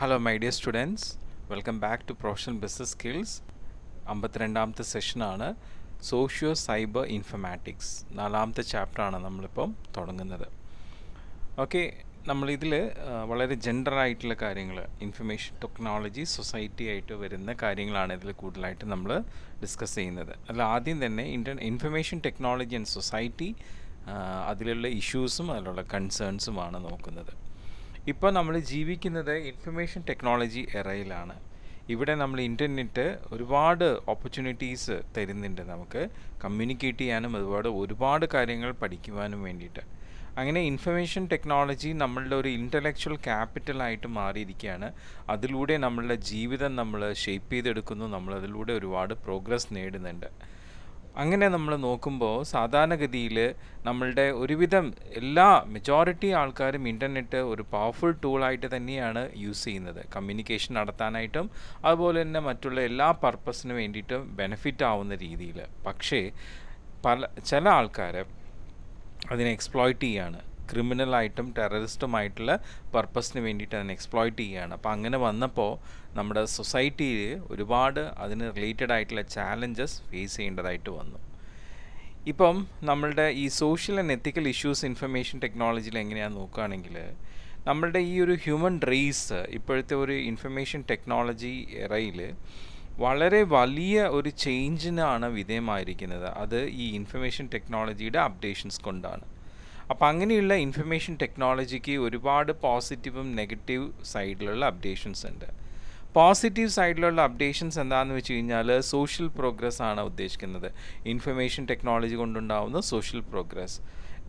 Hello my dear students, welcome back to Professional Business Skills. 52ാമത്തെ സെഷനാണ് socio cyber informatics. 4ാമത്തെ ചാപ്റ്ററാണ് നമ്മളിപ്പം തുടങ്ങുന്നത്. ഓക്കെ, നമ്മളിതിൽ വളരെ ജനറൽ ആയിട്ടുള്ള കാര്യങ്ങൾ, ഇൻഫർമേഷൻ ടെക്നോളജി സൊസൈറ്റി ആയിട്ട് വരുന്ന കാര്യങ്ങളാണ് ഇതിൽ കൂടുതലായിട്ട് നമ്മൾ ഡിസ്കസ് ചെയ്യുന്നത്. അതിൽ ആദ്യം തന്നെ ഇൻഫർമേഷൻ ടെക്നോളജി ആൻഡ് സൊസൈറ്റി, അതിലുള്ള ഇഷ്യൂസും അതിലുള്ള കൺസേൺസുമാണ് നോക്കുന്നത്. ഇപ്പോൾ നമ്മൾ ജീവിക്കുന്നത് ഇൻഫർമേഷൻ ടെക്നോളജി എറയിലാണ്. ഇവിടെ നമ്മൾ ഇൻ്റർനെറ്റ് ഒരുപാട് ഓപ്പർച്യൂണിറ്റീസ് തരുന്നുണ്ട് നമുക്ക് കമ്മ്യൂണിക്കേറ്റ് ചെയ്യാനും അതുപോലെ ഒരുപാട് കാര്യങ്ങൾ പഠിക്കുവാനും വേണ്ടിയിട്ട്. അങ്ങനെ ഇൻഫർമേഷൻ ടെക്നോളജി നമ്മളുടെ ഒരു ഇൻ്റലക്ച്വൽ ക്യാപിറ്റലായിട്ട് മാറിയിരിക്കുകയാണ്. അതിലൂടെ നമ്മളുടെ ജീവിതം നമ്മൾ ഷേപ്പ് ചെയ്തെടുക്കുന്നു, നമ്മളതിലൂടെ ഒരുപാട് പ്രോഗ്രസ് നേടുന്നുണ്ട്. അങ്ങനെ നമ്മൾ നോക്കുമ്പോൾ സാധാരണഗതിയിൽ നമ്മളുടെ ഒരുവിധം മെജോറിറ്റി ആൾക്കാരും ഇൻ്റർനെറ്റ് ഒരു പവർഫുൾ ടൂളായിട്ട് തന്നെയാണ് യൂസ് ചെയ്യുന്നത്, കമ്മ്യൂണിക്കേഷൻ നടത്താനായിട്ടും അതുപോലെ തന്നെ മറ്റുള്ള എല്ലാ പർപ്പസിന് വേണ്ടിയിട്ടും ബെനിഫിറ്റ് ആവുന്ന രീതിയിൽ. പക്ഷേ ചില ആൾക്കാർ അതിനെ എക്സ്പ്ലോയിറ്റ് ചെയ്യുകയാണ്, ക്രിമിനലായിട്ടും ടെററിസ്റ്റുമായിട്ടുള്ള പർപ്പസിന് വേണ്ടിയിട്ട് അതിനെ എക്സ്പ്ലോയിറ്റ് ചെയ്യുകയാണ്. അപ്പോൾ അങ്ങനെ വന്നപ്പോൾ നമ്മുടെ സൊസൈറ്റിയിൽ ഒരുപാട് അതിന് റിലേറ്റഡ് ആയിട്ടുള്ള ചാലഞ്ചസ് ഫേസ് ചെയ്യേണ്ടതായിട്ട് വന്നു. ഇപ്പം നമ്മളുടെ ഈ social and ethical issues information ടെക്നോളജിയിൽ എങ്ങനെയാണെന്ന് നോക്കുകയാണെങ്കിൽ, നമ്മളുടെ ഈ ഒരു ഹ്യൂമൻ റേസ് ഇപ്പോഴത്തെ ഒരു ഇൻഫർമേഷൻ ടെക്നോളജി എറയിൽ വളരെ വലിയ ഒരു ചേഞ്ചിനാണ് വിധേയമായിരിക്കുന്നത്. അത് ഈ ഇൻഫർമേഷൻ ടെക്നോളജിയുടെ അപ്ഡേഷൻസ് കൊണ്ടാണ്. അപ്പോൾ അങ്ങനെയുള്ള ഇൻഫർമേഷൻ ടെക്നോളജിക്ക് ഒരുപാട് പോസിറ്റീവും നെഗറ്റീവ് സൈഡിലുള്ള അപ്ഡേഷൻസ് ഉണ്ട്. പോസിറ്റീവ് സൈഡിലുള്ള അപ്ഡേഷൻസ് എന്താണെന്ന് വെച്ച് കഴിഞ്ഞാൽ സോഷ്യൽ പ്രോഗ്രസ് ആണ് ഉദ്ദേശിക്കുന്നത്, ഇൻഫർമേഷൻ ടെക്നോളജി കൊണ്ടുണ്ടാവുന്ന സോഷ്യൽ പ്രോഗ്രസ്.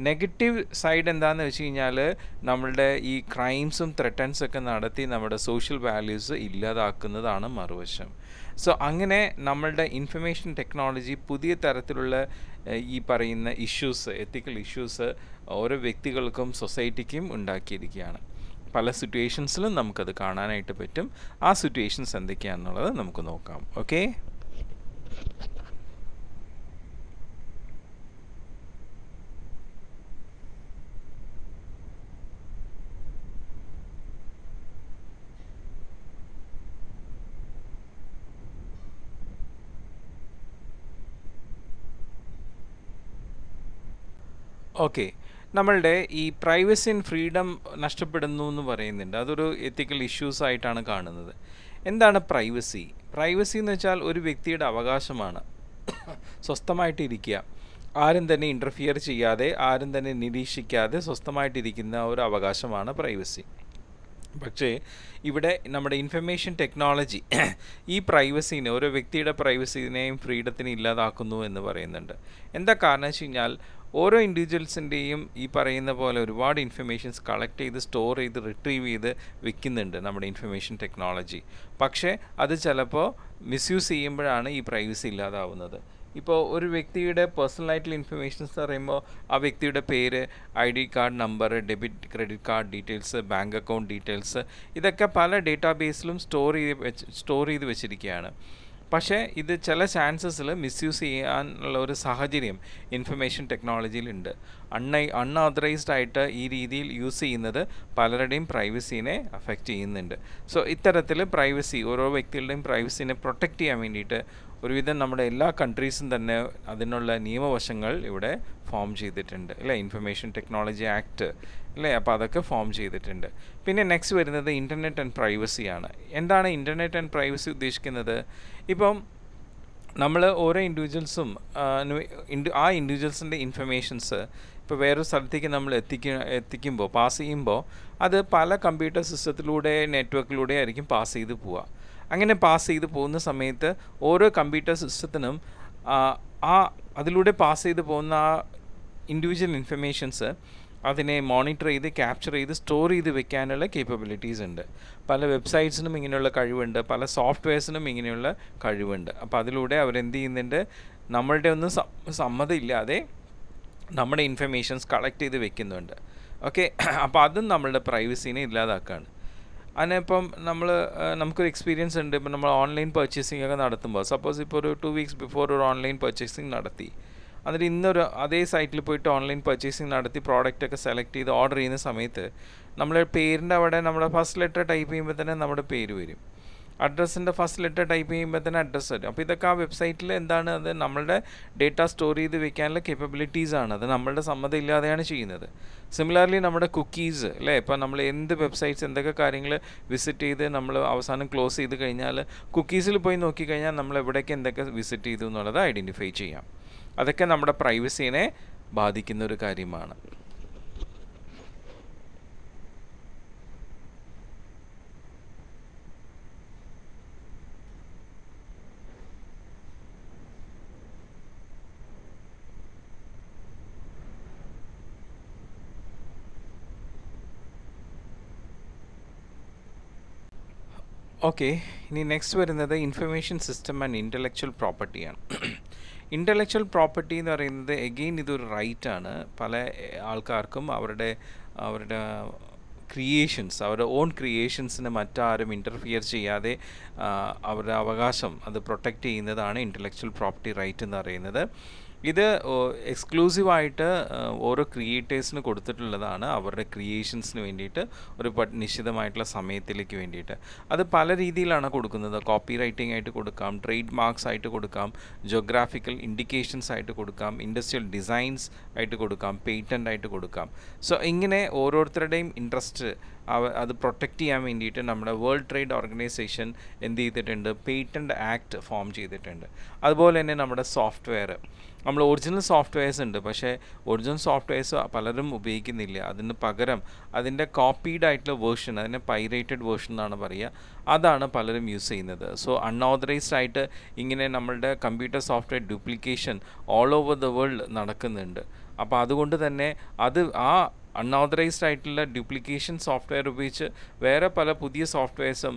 നെഗറ്റീവ് സൈഡ് എന്താണെന്ന് വെച്ച് കഴിഞ്ഞാൽ നമ്മളുടെ ഈ ക്രൈംസും ത്രെറ്റൻസൊക്കെ നടത്തി നമ്മുടെ സോഷ്യൽ വാല്യൂസ് ഇല്ലാതാക്കുന്നതാണ് മറുവശം. സോ അങ്ങനെ നമ്മളുടെ ഇൻഫർമേഷൻ ടെക്നോളജി പുതിയ തരത്തിലുള്ള ഈ പറയുന്ന ഇഷ്യൂസ്, എത്തിക്കൽ ഇഷ്യൂസ് ഓരോ വ്യക്തികൾക്കും സൊസൈറ്റിക്കും ഉണ്ടാക്കിയിരിക്കുകയാണ്. പല സിറ്റുവേഷൻസിലും നമുക്കത് കാണാനായിട്ട് പറ്റും. ആ സിറ്റുവേഷൻസ് എന്തൊക്കെയാണെന്നുള്ളത് നമുക്ക് നോക്കാം. ഓക്കെ, ഓക്കെ നമ്മളുടെ ഈ പ്രൈവസി ആൻഡ് ഫ്രീഡം നഷ്ടപ്പെടുന്നു എന്ന് പറയുന്നുണ്ട്. അതൊരു എത്തിക്കൽ ഇഷ്യൂസ് ആയിട്ടാണ് കാണുന്നത്. എന്താണ് പ്രൈവസി? പ്രൈവസി എന്ന് വെച്ചാൽ ഒരു വ്യക്തിയുടെ അവകാശമാണ് സ്വസ്ഥമായിട്ടിരിക്കുക, ആരും തന്നെ ഇൻ്റർഫിയർ ചെയ്യാതെ, ആരും തന്നെ നിരീക്ഷിക്കാതെ സ്വസ്ഥമായിട്ടിരിക്കുന്ന ഒരു അവകാശമാണ് പ്രൈവസി. പക്ഷേ ഇവിടെ നമ്മുടെ ഇൻഫർമേഷൻ ടെക്നോളജി ഈ പ്രൈവസീനെ, ഓരോ വ്യക്തിയുടെ പ്രൈവസീനെയും ഫ്രീഡത്തിനെ ഇല്ലാതാക്കുന്നു എന്ന് പറയുന്നുണ്ട്. എന്താ കാരണം വെച്ച് കഴിഞ്ഞാൽ ഓരോ ഇൻഡിവിജ്വൽസിൻ്റെയും ഈ പറയുന്ന പോലെ ഒരുപാട് ഇൻഫർമേഷൻസ് കളക്ട് ചെയ്ത് സ്റ്റോർ ചെയ്ത് റിട്രീവ് ചെയ്ത് വെക്കുന്നുണ്ട് നമ്മുടെ ഇൻഫർമേഷൻ ടെക്നോളജി. പക്ഷേ അത് ചിലപ്പോൾ മിസ്യൂസ് ചെയ്യുമ്പോഴാണ് ഈ പ്രൈവസി ഇല്ലാതാവുന്നത്. ഇപ്പോൾ ഒരു വ്യക്തിയുടെ പേഴ്സണലായിട്ടുള്ള ഇൻഫർമേഷൻസ് പറയുമ്പോൾ ആ വ്യക്തിയുടെ പേര്, ID card number, debit credit card details, bank account details, ഇതൊക്കെ പല ഡേറ്റാബേസിലും സ്റ്റോർ ചെയ്ത് വെച്ചിരിക്കുകയാണ്. പക്ഷേ ഇത് ചില ചാൻസസിൽ മിസ്യൂസ് ചെയ്യാനുള്ള ഒരു സാഹചര്യം ഇൻഫർമേഷൻ ടെക്നോളജിയിലുണ്ട്. അൺഓതറൈസ്ഡ് ആയിട്ട് ഈ രീതിയിൽ യൂസ് ചെയ്യുന്നത് പലരുടെയും പ്രൈവസീനെ അഫക്റ്റ് ചെയ്യുന്നുണ്ട്. സോ ഇത്തരത്തിൽ പ്രൈവസി, ഓരോ വ്യക്തികളുടെയും പ്രൈവസീനെ പ്രൊട്ടക്റ്റ് ചെയ്യാൻ വേണ്ടിയിട്ട് ഒരുവിധം നമ്മുടെ എല്ലാ കൺട്രീസും തന്നെ അതിനുള്ള നിയമവശങ്ങൾ ഇവിടെ ഫോം ചെയ്തിട്ടുണ്ട്, അല്ലേ? ഇൻഫർമേഷൻ ടെക്നോളജി ആക്ട്, അല്ലേ? അപ്പോൾ അതൊക്കെ ഫോം ചെയ്തിട്ടുണ്ട്. പിന്നെ നെക്സ്റ്റ് വരുന്നത് ഇൻ്റർനെറ്റ് ആൻഡ് പ്രൈവസിയാണ്. എന്താണ് ഇൻ്റർനെറ്റ് ആൻഡ് പ്രൈവസി ഉദ്ദേശിക്കുന്നത്? ഇപ്പം നമ്മൾ ഓരോ ഇൻഡിവിജ്വൽസും ആ ഇൻഡിവിജ്വൽസിൻ്റെ ഇൻഫർമേഷൻസ് ഇപ്പോൾ വേറൊരു സ്ഥലത്തേക്ക് നമ്മൾ എത്തിക്കുമ്പോൾ, പാസ് ചെയ്യുമ്പോൾ അത് പല കമ്പ്യൂട്ടർ സിസ്റ്റത്തിലൂടെ, നെറ്റ്വർക്കിലൂടെ ആയിരിക്കും പാസ് ചെയ്ത് പോവുക. അങ്ങനെ പാസ് ചെയ്ത് പോകുന്ന സമയത്ത് ഓരോ കമ്പ്യൂട്ടർ സിസ്റ്റത്തിനും അതിലൂടെ പാസ് ചെയ്ത് പോകുന്ന ആ ഇൻഡിവിജ്വൽ ഇൻഫർമേഷൻസ് അതിനെ മോണിറ്റർ ചെയ്ത്, ക്യാപ്ചർ ചെയ്ത്, സ്റ്റോർ ചെയ്ത് വെക്കാനുള്ള കേപ്പബിലിറ്റീസ് ഉണ്ട്. പല വെബ്സൈറ്റ്സിനും ഇങ്ങനെയുള്ള കഴിവുണ്ട്, പല സോഫ്റ്റ്വെയർസിനും ഇങ്ങനെയുള്ള കഴിവുണ്ട്. അപ്പോൾ അതിലൂടെ അവരെന്ത് ചെയ്യുന്നുണ്ട്, നമ്മളുടെ ഒന്നും സമ്മതമില്ലാതെ നമ്മുടെ ഇൻഫർമേഷൻസ് കളക്ട് ചെയ്ത് വെക്കുന്നുണ്ട്. ഓക്കെ, അപ്പോൾ അതും നമ്മളുടെ പ്രൈവസീനെ ഇല്ലാതാക്കുകയാണ്. അതിനിപ്പം നമുക്കൊരു എക്സ്പീരിയൻസ് ഉണ്ട്. ഇപ്പം നമ്മൾ ഓൺലൈൻ പർച്ചേസിംഗ് ഒക്കെ നടത്തുമ്പോൾ, സപ്പോസ് ഇപ്പോൾ ഒരു 2 വീക്സ് ബിഫോർ ഒരു ഓൺലൈൻ പർച്ചേസിങ് നടത്തി, എന്നിട്ട് ഇന്നൊരു അതേ സൈറ്റിൽ പോയിട്ട് ഓൺലൈൻ പർച്ചേസിങ് നടത്തി പ്രോഡക്റ്റൊക്കെ സെലക്ട് ചെയ്ത് ഓർഡർ ചെയ്യുന്ന സമയത്ത് നമ്മുടെ പേരിൻ്റെ അവിടെ നമ്മുടെ ഫസ്റ്റ് ലെറ്റർ ടൈപ്പ് ചെയ്യുമ്പോൾ തന്നെ നമ്മുടെ പേര് വരും, അഡ്രസ്സിൻ്റെ ഫസ്റ്റ് ലെറ്റർ ടൈപ്പ് ചെയ്യുമ്പോൾ തന്നെ അഡ്രസ്സ് വരും. അപ്പോൾ ഇതൊക്കെ ആ വെബ്സൈറ്റിൽ എന്താണ്, അത് നമ്മളുടെ ഡേറ്റ സ്റ്റോർ ചെയ്ത് വെക്കാനുള്ള കേപ്പബിലിറ്റീസാണ്, അത് നമ്മളുടെ സമ്മതം ഇല്ലാതെയാണ് ചെയ്യുന്നത്. സിമിലർലി നമ്മുടെ കുക്കീസ് അല്ലേ, ഇപ്പോൾ നമ്മൾ എന്ത് വെബ്സൈറ്റ്സ് എന്തൊക്കെ കാര്യങ്ങൾ വിസിറ്റ് ചെയ്ത് നമ്മൾ അവസാനം ക്ലോസ് ചെയ്ത് കഴിഞ്ഞാൽ കുക്കീസിൽ പോയി നോക്കിക്കഴിഞ്ഞാൽ നമ്മൾ എവിടേക്ക് എന്തൊക്കെ വിസിറ്റ് ചെയ്തു എന്നുള്ളത് ഐഡൻറ്റിഫൈ ചെയ്യാം. അതൊക്കെ നമ്മുടെ പ്രൈവസിയെ ബാധിക്കുന്ന ഒരു കാര്യമാണ്. ഓക്കെ, ഇനി നെക്സ്റ്റ് വരുന്നത് ഇൻഫർമേഷൻ സിസ്റ്റം ആൻഡ് ഇൻ്റലക്ച്വൽ പ്രോപ്പർട്ടിയാണ്. ഇൻ്റലക്ച്വൽ പ്രോപ്പർട്ടി എന്ന് പറയുന്നത് എഗെയിൻ ഇതൊരു റൈറ്റാണ്. പല ആൾക്കാർക്കും അവരുടെ ക്രിയേഷൻസ്, അവരുടെ ഓൺ ക്രിയേഷൻസിന് മറ്റാരും ഇൻ്റർഫിയർ ചെയ്യാതെ അവരുടെ അവകാശം അത് പ്രൊട്ടക്റ്റ് ചെയ്യുന്നതാണ് ഇൻ്റലക്ച്വൽ പ്രോപ്പർട്ടി റൈറ്റ് എന്ന് പറയുന്നത്. ഇത് എക്സ്ക്ലൂസീവായിട്ട് ഓരോ ക്രിയേറ്റേഴ്സിന് കൊടുത്തിട്ടുള്ളതാണ്, അവരുടെ ക്രിയേഷൻസിന് വേണ്ടിയിട്ട് ഒരു നിശ്ചിതമായിട്ടുള്ള സമയത്തിലേക്ക് വേണ്ടിയിട്ട്. അത് പല രീതിയിലാണ് കൊടുക്കുന്നത്. കോപ്പി റൈറ്റിംഗ് ആയിട്ട് കൊടുക്കാം, ട്രേഡ് മാർക്സ് ആയിട്ട് കൊടുക്കാം, ജോഗ്രാഫിക്കൽ ഇൻഡിക്കേഷൻസ് ആയിട്ട് കൊടുക്കാം, ഇൻഡസ്ട്രിയൽ ഡിസൈൻസ് ആയിട്ട് കൊടുക്കാം, പേറ്റൻ്റ് ആയിട്ട് കൊടുക്കാം. സോ ഇങ്ങനെ ഓരോരുത്തരുടെയും ഇൻട്രസ്റ്റ് അത് പ്രൊട്ടക്റ്റ് ചെയ്യാൻ വേണ്ടിയിട്ട് നമ്മുടെ വേൾഡ് ട്രേഡ് ഓർഗനൈസേഷൻ എന്ത് ചെയ്തിട്ടുണ്ട്, പേറ്റൻ്റ് ആക്ട് ഫോം ചെയ്തിട്ടുണ്ട്. അതുപോലെ തന്നെ നമ്മുടെ സോഫ്റ്റ്വെയർ, നമ്മൾ ഒറിജിനൽ സോഫ്റ്റ്വെയർസ് ഉണ്ട്, പക്ഷേ ഒറിജിനൽ സോഫ്റ്റ്വെയർസ് പലരും ഉപയോഗിക്കുന്നില്ല. അതിന് പകരം അതിൻ്റെ കോപ്പീഡ് ആയിട്ടുള്ള വേർഷൻ, അതിനെ പൈറേറ്റഡ് വേർഷൻ എന്നാണ് പറയുക, അതാണ് പലരും യൂസ് ചെയ്യുന്നത്. സോ അൺഓതറൈസ്ഡ് ആയിട്ട് ഇങ്ങനെ നമ്മളുടെ computer software duplication all over the world നടക്കുന്നുണ്ട്. അപ്പോൾ അതുകൊണ്ട് തന്നെ അത് ആ അൺഓതറൈസ്ഡ് ആയിട്ടുള്ള ഡ്യൂപ്ലിക്കേഷൻ സോഫ്റ്റ്വെയർ ഉപയോഗിച്ച് വേറെ പല പുതിയ സോഫ്റ്റ്വെയർസും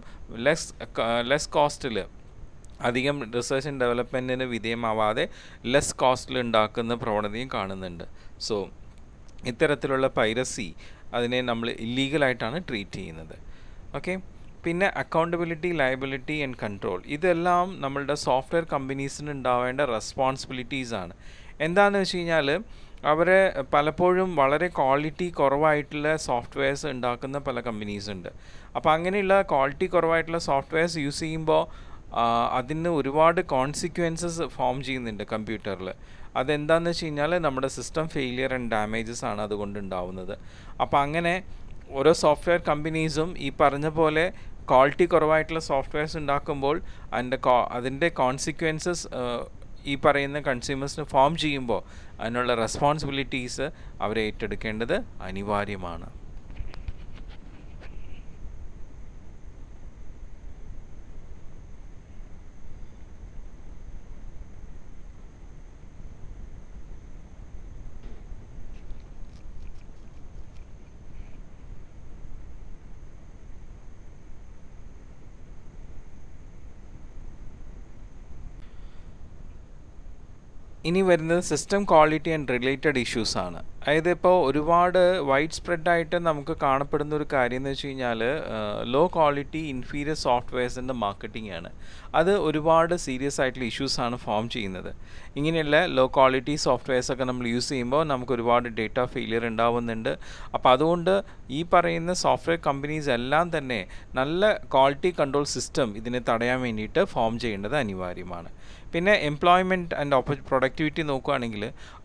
ലെസ് കോസ്റ്റിൽ, അധികം റിസർച്ച് ആൻഡ് ഡെവലപ്മെൻറ്റിന് വിധേയമാവാതെ ലെസ് കോസ്റ്റിൽ ഉണ്ടാക്കുന്ന പ്രവണതയും കാണുന്നുണ്ട്. സോ ഇത്തരത്തിലുള്ള പൈറസി അതിനെ നമ്മൾ ഇല്ലീഗലായിട്ടാണ് ട്രീറ്റ് ചെയ്യുന്നത്. ഓക്കെ, പിന്നെ അക്കൗണ്ടബിലിറ്റി, ലയബിലിറ്റി ആൻഡ് കൺട്രോൾ, ഇതെല്ലാം നമ്മളുടെ സോഫ്റ്റ്വെയർ കമ്പനീസിന് ഉണ്ടാവേണ്ട റെസ്പോൺസിബിലിറ്റീസാണ്. എന്താണെന്ന് വെച്ച് കഴിഞ്ഞാൽ അവരെ പലപ്പോഴും വളരെ ക്വാളിറ്റി കുറവായിട്ടുള്ള സോഫ്റ്റ്വെയർസ് ഉണ്ടാക്കുന്ന പല കമ്പനീസ് ഉണ്ട്. അപ്പോൾ അങ്ങനെയുള്ള ക്വാളിറ്റി കുറവായിട്ടുള്ള സോഫ്റ്റ്വെയർസ് യൂസ് ചെയ്യുമ്പോൾ അതിന് ഒരുപാട് കോൺസിക്വൻസസ് ഫോം ചെയ്യുന്നുണ്ട് കമ്പ്യൂട്ടറിൽ. അതെന്താണെന്ന് വെച്ച് കഴിഞ്ഞാൽ നമ്മുടെ സിസ്റ്റം ഫെയിലിയർ ആൻഡ് ഡാമേജസ് ആണ് അതുകൊണ്ട് ഉണ്ടാവുന്നത്. അപ്പോൾ അങ്ങനെ ഓരോ സോഫ്റ്റ്വെയർ കമ്പനീസും ഈ പറഞ്ഞ പോലെ ക്വാളിറ്റി കുറവായിട്ടുള്ള സോഫ്റ്റ്വെയർസ് ഉണ്ടാക്കുമ്പോൾ അതിൻ്റെ കോൺസിക്വൻസസ് ഈ പറയുന്ന കൺസ്യൂമേഴ്സിന് ഫോം ചെയ്യുമ്പോൾ അതിനുള്ള റെസ്പോൺസിബിലിറ്റീസ് അവരെ ഏറ്റെടുക്കേണ്ടത് അനിവാര്യമാണ്. ഇനി വരുന്നത് സിസ്റ്റം ക്വാളിറ്റി ആൻഡ് റിലേറ്റഡ് ഇഷ്യൂസാണ്. അതായത് ഇപ്പോൾ ഒരുപാട് വൈഡ് സ്പ്രെഡായിട്ട് നമുക്ക് കാണപ്പെടുന്ന ഒരു കാര്യം എന്ന് വെച്ച് കഴിഞ്ഞാൽ ലോ ക്വാളിറ്റി ഇൻഫീരിയർ സോഫ്റ്റ്വെയർസിൻ്റെ മാർക്കറ്റിംഗ് ആണ്. അത് ഒരുപാട് സീരിയസ് ആയിട്ടുള്ള ഇഷ്യൂസാണ് ഫോം ചെയ്യുന്നത്. ഇങ്ങനെയുള്ള ലോ ക്വാളിറ്റി സോഫ്റ്റ്വെയർസൊക്കെ നമ്മൾ യൂസ് ചെയ്യുമ്പോൾ നമുക്ക് ഒരുപാട് ഡേറ്റ ഫെയിലിയർ ഉണ്ടാവുന്നുണ്ട്. അപ്പോൾ അതുകൊണ്ട് ഈ പറയുന്ന സോഫ്റ്റ്വെയർ കമ്പനീസ് എല്ലാം തന്നെ നല്ല ക്വാളിറ്റി കൺട്രോൾ സിസ്റ്റം ഇതിനെ തടയാൻ വേണ്ടിയിട്ട് ഫോം ചെയ്യേണ്ടത് അനിവാര്യമാണ്. പിന്നെ എംപ്ലോയ്മെൻറ്റ് ആൻഡ് പ്രൊഡക്ടിവിറ്റി നോക്കുകയാണെങ്കിൽ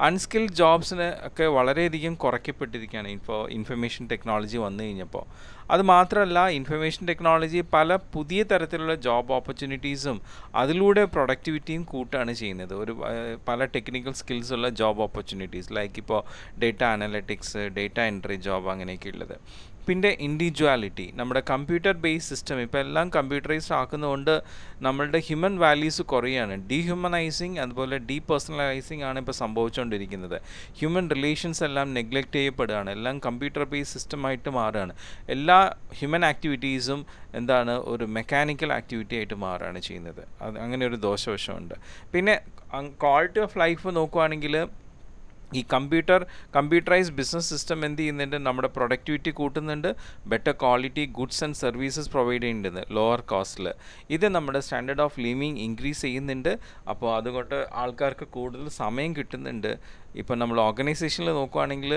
അൺസ്കിൽഡ് ജോബ്സിന് ഒക്കെ വളരെയധികം കുറയ്ക്കപ്പെട്ടിരിക്കുകയാണ് ഇപ്പോൾ ഇൻഫർമേഷൻ ടെക്നോളജി വന്നു കഴിഞ്ഞപ്പോൾ. അത് മാത്രമല്ല, ഇൻഫർമേഷൻ ടെക്നോളജി പല പുതിയ തരത്തിലുള്ള ജോബ് ഓപ്പർച്യൂണിറ്റീസും അതിലൂടെ പ്രൊഡക്ടിവിറ്റിയും കൂട്ടാണ് ചെയ്യുന്നത്. പല ടെക്നിക്കൽ സ്കിൽസ് ഉള്ള ജോബ് ഓപ്പർച്യൂണിറ്റീസ് ലൈക്ക് ഇപ്പോൾ data analytics, data entry job അങ്ങനെയൊക്കെ ഉള്ളത്. പിന്നെ ഇൻഡിവിജ്വാലിറ്റി, നമ്മുടെ കമ്പ്യൂട്ടർ ബേസ്ഡ് സിസ്റ്റം ഇപ്പോൾ എല്ലാം കമ്പ്യൂട്ടറൈസ്ഡ് ആക്കുന്നതുകൊണ്ട് നമ്മളുടെ ഹ്യൂമൻ വാല്യൂസ് കുറയാണ്. ഡീഹ്യൂമനൈസിങ് അതുപോലെ ഡീപേഴ്സണലൈസിങ് ആണ് ഇപ്പോൾ സംഭവിച്ചുകൊണ്ടിരിക്കുന്നത്. ഹ്യൂമൻ റിലേഷൻസ് എല്ലാം നെഗ്ലക്റ്റ് ചെയ്യപ്പെടുകയാണ്, എല്ലാം കമ്പ്യൂട്ടർ ബേസ്ഡ് സിസ്റ്റമായിട്ട് മാറുകയാണ്. എല്ലാ ഹ്യൂമൻ ആക്ടിവിറ്റീസും എന്താണ് ഒരു മെക്കാനിക്കൽ ആക്ടിവിറ്റി ആയിട്ട് മാറുകയാണ് ചെയ്യുന്നത്. അങ്ങനെ ഒരു ദോഷവശമുണ്ട്. പിന്നെ ക്വാളിറ്റി ഓഫ് ലൈഫ് നോക്കുകയാണെങ്കിൽ ഈ കമ്പ്യൂട്ടറൈസ്ഡ് ബിസിനസ് സിസ്റ്റം എന്ത് ചെയ്യുന്നുണ്ട്, നമ്മുടെ പ്രൊഡക്ടിവിറ്റി കൂട്ടുന്നുണ്ട്, better quality goods and services provide ചെയ്യുന്നുണ്ട് ലോവർ കോസ്റ്റിൽ. ഇത് നമ്മുടെ സ്റ്റാൻഡേർഡ് ഓഫ് ലിവിങ് ഇൻക്രീസ് ചെയ്യുന്നുണ്ട്. അപ്പോൾ അതുകൊണ്ട് ആൾക്കാർക്ക് കൂടുതൽ സമയം കിട്ടുന്നുണ്ട്. ഇപ്പം നമ്മൾ ഓർഗനൈസേഷനിൽ നോക്കുകയാണെങ്കിൽ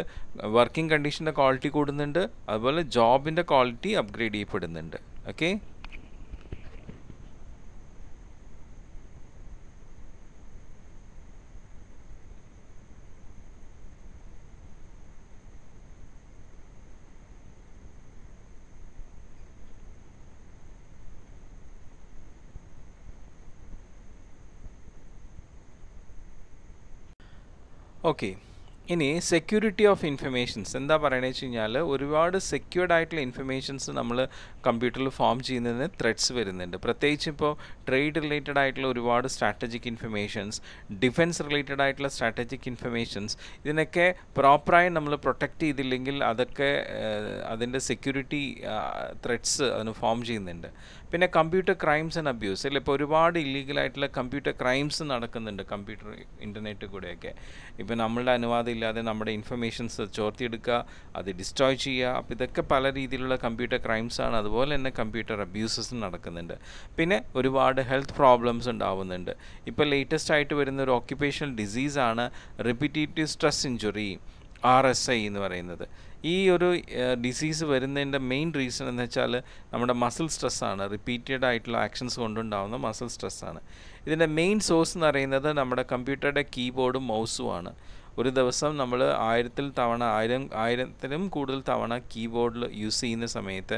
വർക്കിംഗ് കണ്ടീഷൻ്റെ ക്വാളിറ്റി കൂടുന്നുണ്ട്, അതുപോലെ ജോബിൻ്റെ ക്വാളിറ്റി അപ്ഗ്രേഡ് ചെയ്യപ്പെടുന്നുണ്ട്. Okay, okay. ഇനി സെക്യൂരിറ്റി ഓഫ് ഇൻഫർമേഷൻസ് എന്താ പറയണമെന്ന് വെച്ച് കഴിഞ്ഞാൽ, ഒരുപാട് സെക്യൂർഡ് ആയിട്ടുള്ള ഇൻഫർമേഷൻസ് നമ്മൾ കമ്പ്യൂട്ടറിൽ ഫോം ചെയ്യുന്നതിന് ത്രെഡ്സ് വരുന്നുണ്ട്. പ്രത്യേകിച്ച് ഇപ്പോൾ ട്രേഡ് റിലേറ്റഡ് ആയിട്ടുള്ള ഒരുപാട് സ്ട്രാറ്റജിക് ഇൻഫർമേഷൻസ്, ഡിഫൻസ് റിലേറ്റഡ് ആയിട്ടുള്ള സ്ട്രാറ്റജിക് ഇൻഫർമേഷൻസ്, ഇതിനൊക്കെ പ്രോപ്പറായി നമ്മൾ പ്രൊട്ടക്റ്റ് ചെയ്തില്ലെങ്കിൽ അതൊക്കെ അതിൻ്റെ സെക്യൂരിറ്റി ത്രെഡ്സ് അതിന് ഫോം ചെയ്യുന്നുണ്ട്. പിന്നെ കമ്പ്യൂട്ടർ ക്രൈംസ് ആൻഡ് അബ്യൂസ് അല്ലേ, ഇപ്പോൾ ഒരുപാട് ഇല്ലീഗലായിട്ടുള്ള കമ്പ്യൂട്ടർ ക്രൈംസ് നടക്കുന്നുണ്ട് കമ്പ്യൂട്ടർ ഇൻ്റർനെറ്റ് കൂടെയൊക്കെ. ഇപ്പോൾ നമ്മളുടെ അനുവാദം ഇല്ലാതെ നമ്മുടെ ഇൻഫർമേഷൻസ് ചോർത്തിയെടുക്കുക, അത് ഡിസ്ട്രോയ് ചെയ്യുക. അപ്പോൾ ഇതൊക്കെ പല രീതിയിലുള്ള കമ്പ്യൂട്ടർ ക്രൈംസാണ്. അതുപോലെ തന്നെ കമ്പ്യൂട്ടർ അബ്യൂസസും നടക്കുന്നുണ്ട്. പിന്നെ ഒരുപാട് ഹെൽത്ത് പ്രോബ്ലംസ് ഉണ്ടാവുന്നുണ്ട്. ഇപ്പോൾ ലേറ്റസ്റ്റ് ആയിട്ട് വരുന്ന ഒരു ഓക്യുപ്പേഷണൽ ഡിസീസാണ് റിപ്പീറ്റേറ്റീവ് സ്ട്രെസ് ഇഞ്ചുറി, RSI എന്ന് പറയുന്നത്. ഈ ഒരു ഡിസീസ് വരുന്നതിൻ്റെ മെയിൻ റീസൺ എന്ന് വെച്ചാൽ നമ്മുടെ മസിൽ സ്ട്രെസ്സാണ്. റിപ്പീറ്റഡ് ആയിട്ടുള്ള ആക്ഷൻസ് കൊണ്ടുണ്ടാകുന്ന മസിൽ സ്ട്രെസ്സാണ്. ഇതിൻ്റെ മെയിൻ സോഴ്സ് എന്ന് പറയുന്നത് നമ്മുടെ കമ്പ്യൂട്ടറുടെ കീബോർഡും മൗസുമാണ്. ഒരു ദിവസം നമ്മൾ ആയിരത്തിലും കൂടുതൽ തവണ കീബോർഡിൽ യൂസ് ചെയ്യുന്ന സമയത്ത്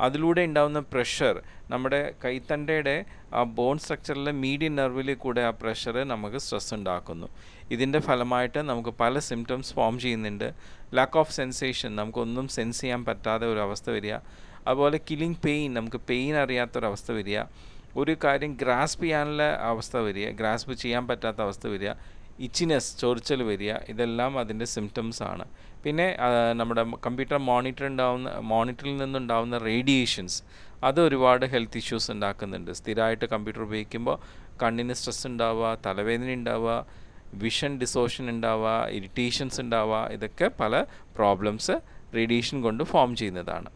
അതിലൂടെ ഉണ്ടാകുന്ന പ്രഷർ നമ്മുടെ കൈത്തണ്ടയുടെ ആ ബോൺ സ്ട്രക്ചറിലെ മീഡിയൻ നെർവിൽ കൂടെ ആ പ്രഷർ നമുക്ക് സ്ട്രെസ് ഉണ്ടാക്കുന്നു. ഇതിൻ്റെ ഫലമായിട്ട് നമുക്ക് പല സിംറ്റംസ് ഫോം ചെയ്യുന്നുണ്ട്. ലാക്ക് ഓഫ് സെൻസേഷൻ, നമുക്കൊന്നും സെൻസ് ചെയ്യാൻ പറ്റാത്ത ഒരു അവസ്ഥ വരിക. അതുപോലെ കില്ലിംഗ് പെയിൻ, നമുക്ക് പെയിൻ അറിയാത്തൊരവസ്ഥ വരിക. ഒരു കാര്യം ഗ്രാസ്പ് ചെയ്യാനുള്ള അവസ്ഥ വരിക, ഗ്രാസ്പ് ചെയ്യാൻ പറ്റാത്ത അവസ്ഥ വരിക. ഇച്ചിനെസ്, ചൊറിച്ചൽ വരിക. ഇതെല്ലാം അതിൻ്റെ സിംറ്റംസ് ആണ്. പിന്നെ നമ്മുടെ കമ്പ്യൂട്ടർ മോണിറ്ററിൽ നിന്നുണ്ടാകുന്ന റേഡിയേഷൻസ്, അത് ഒരുപാട് ഹെൽത്ത് ഇഷ്യൂസ് ഉണ്ടാക്കുന്നുണ്ട്. സ്ഥിരമായിട്ട് കമ്പ്യൂട്ടർ ഉപയോഗിക്കുമ്പോൾ കണ്ണിന് സ്ട്രെസ് ഉണ്ടാവുക, തലവേദന ഉണ്ടാവുക, വിഷൻ ഡിസോഷൻ ഉണ്ടാവുക, ഇറിറ്റേഷൻസ് ഉണ്ടാവുക. ഇതൊക്കെ പല പ്രോബ്ലംസ് റേഡിയേഷൻ കൊണ്ട് ഫോം ചെയ്യുന്നതാണ്.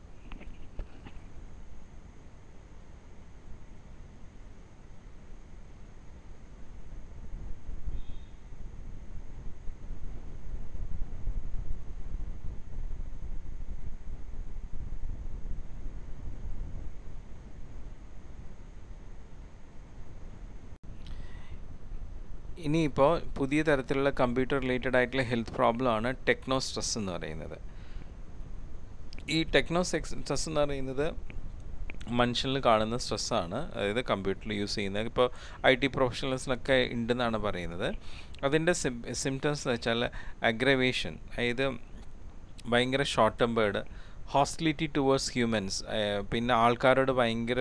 ഇനിയിപ്പോൾ പുതിയ തരത്തിലുള്ള കമ്പ്യൂട്ടർ റിലേറ്റഡ് ആയിട്ടുള്ള ഹെൽത്ത് പ്രോബ്ലമാണ് ടെക്നോ സ്ട്രെസ് എന്ന് പറയുന്നത്. ഈ ടെക്നോ സ്ട്രെസ് എന്ന് പറയുന്നത് മനുഷ്യനിൽ കാണുന്ന സ്ട്രെസ്സാണ്. അതായത് കമ്പ്യൂട്ടറിൽ യൂസ് ചെയ്യുന്നത്. ഇപ്പോൾ IT പ്രൊഫഷണൽസിനൊക്കെ ഉണ്ടെന്നാണ് പറയുന്നത്. അതിൻ്റെ സിംറ്റംസ് എന്ന് വെച്ചാൽ അഗ്രവേഷൻ, അതായത് ഭയങ്കര short tempered, hostility towards humans, പിന്നെ ആൾക്കാരോട് ഭയങ്കര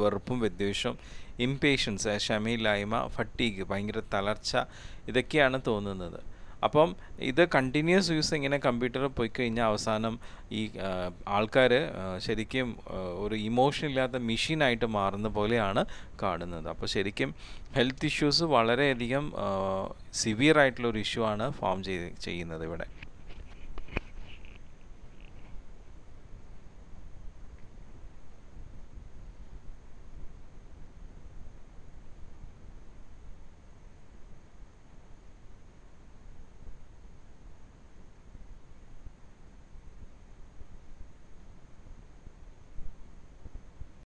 വെറുപ്പും വിദ്വേഷവും, ഇംപേഷ്യൻസ്, ക്ഷമയില്ലായ്മ, ഫട്ടീഗ്, ഭയങ്കര തളർച്ച, ഇതൊക്കെയാണ് തോന്നുന്നത്. അപ്പം ഇത് കണ്ടിന്യൂസ് യൂസ് ഇങ്ങനെ കമ്പ്യൂട്ടറിൽ പോയി കഴിഞ്ഞാൽ അവസാനം ഈ ആൾക്കാർ ശരിക്കും ഒരു ഇമോഷൻ ഇല്ലാത്ത മെഷീനായിട്ട് മാറുന്ന പോലെയാണ് കാണുന്നത്. അപ്പോൾ ശരിക്കും ഹെൽത്ത് ഇഷ്യൂസ് വളരെയധികം സിവിയർ ആയിട്ടുള്ളൊരു ഇഷ്യൂ ആണ് ഫോം ചെയ്യുന്നത് ഇവിടെ.